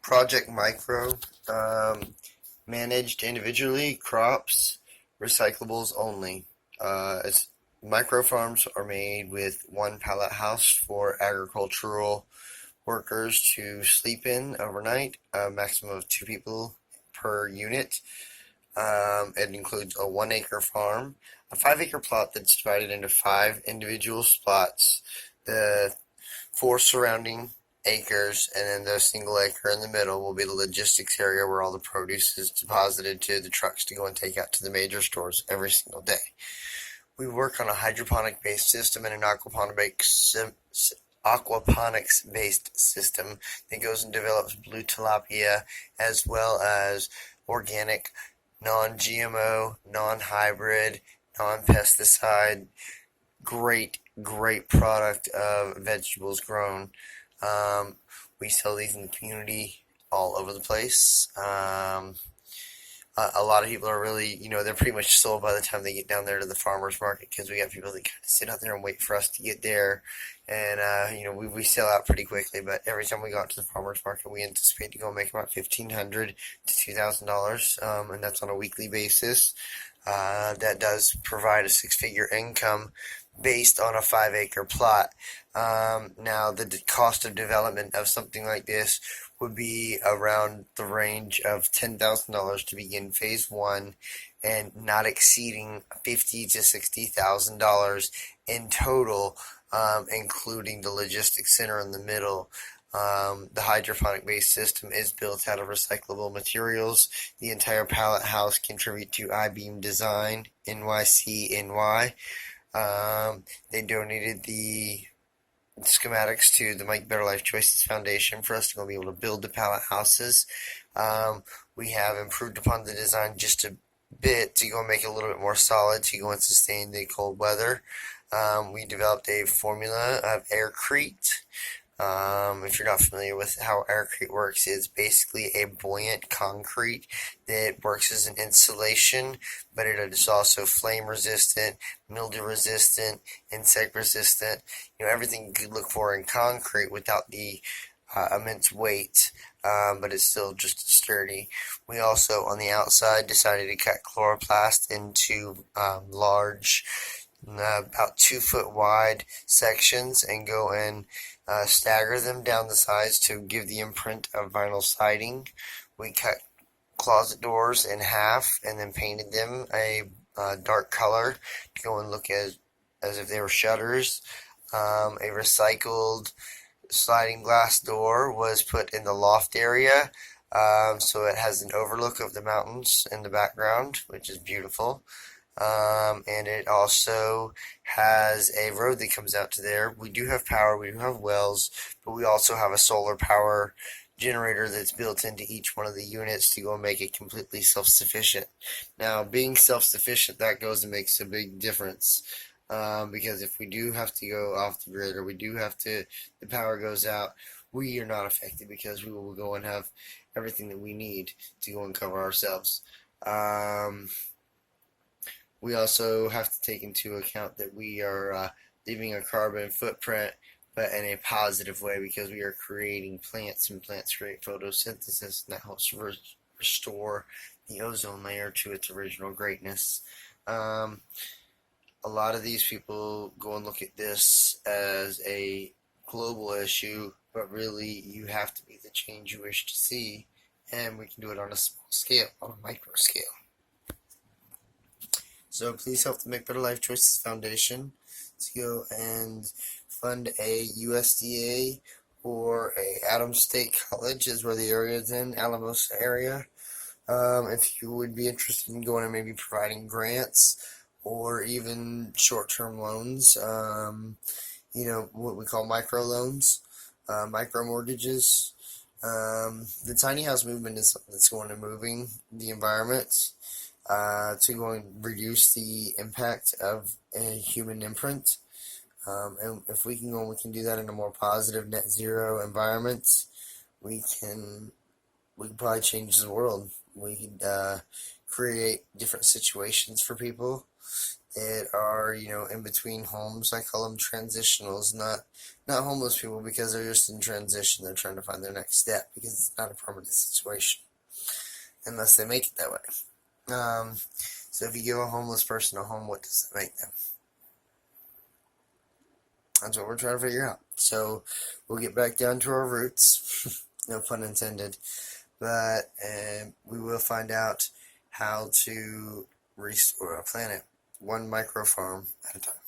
Project Micro, managed individually, crops, recyclables only. Microfarms are made with one pallet house for agricultural workers to sleep in overnight, a maximum of 2 people per unit. It includes a 1 acre farm, a 5 acre plot that's divided into 5 individual plots, the 4 surrounding acres, and then the single acre in the middle will be the logistics area where all the produce is deposited to the trucks to go and take out to the major stores every single day. We work on a hydroponic based system and an aquaponics based system that goes and develops blue tilapia as well as organic, non-GMO, non-hybrid, non-pesticide, great product of vegetables grown. We sell these in the community all over the place. A lot of people are really, they're pretty much sold by the time they get down there to the farmer's market because we got people that kind of sit out there and wait for us to get there. And, we sell out pretty quickly, but every time we go out to the farmer's market, we anticipate to go make about $1,500 to $2,000, and that's on a weekly basis. That does provide a six-figure income based on a 5 acre plot. Now, the cost of development of something like this would be around the range of $10,000 to begin phase one, and not exceeding $50,000 to $60,000 in total, including the logistics center in the middle. The hydroponic-based system is built out of recyclable materials. The entire pallet house contribute to I-Beam Design, NYC, they donated the schematics to the Make Better Life Choices Foundation for us to go be able to build the pallet houses. We have improved upon the design just a bit to go and make it a little bit more solid to go and sustain the cold weather. We developed a formula of aircrete. If you're not familiar with how aircrete works, it's basically a buoyant concrete that works as an insulation, but it is also flame resistant, mildew resistant, insect resistant, everything you could look for in concrete without the immense weight, but it's still just as sturdy. We also, on the outside, decided to cut chloroplast into large, about 2 foot wide sections and go and stagger them down the sides to give the imprint of vinyl siding. We cut closet doors in half and then painted them a dark color to go and look as if they were shutters. A recycled sliding glass door was put in the loft area, so it has an overlook of the mountains in the background, which is beautiful. And it also has a road that comes out to there. We do have power, we do have wells, but we also have a solar power generator that's built into each one of the units to go and make it completely self-sufficient. Now, being self-sufficient, that goes and makes a big difference, because if we do have to go off the grid or the power goes out, we are not affected because we will go and have everything that we need to go and cover ourselves. We also have to take into account that we are leaving a carbon footprint, but in a positive way, because we are creating plants, and plants create photosynthesis, and that helps restore the ozone layer to its original greatness. A lot of these people go and look at this as a global issue, but really you have to be the change you wish to see, and we can do it on a small scale, on a micro scale. So please help the Make Better Life Choices Foundation to go and fund a USDA or a Adams State College is where the area is in, Alamos area. If you would be interested in going and maybe providing grants or even short-term loans, what we call micro loans, micro mortgages. The tiny house movement is something that's going to moving the environment, to go and reduce the impact of a human imprint. And if we can go and we can do that in a more positive net zero environment, we can probably change the world. We could create different situations for people that are, in between homes. I call them transitionals, not homeless people, because they're just in transition. They're trying to find their next step because it's not a permanent situation unless they make it that way. So if you give a homeless person a home, what does that make them? That's what we're trying to figure out. So we'll get back down to our roots, no pun intended, but we will find out how to restore our planet one micro farm at a time.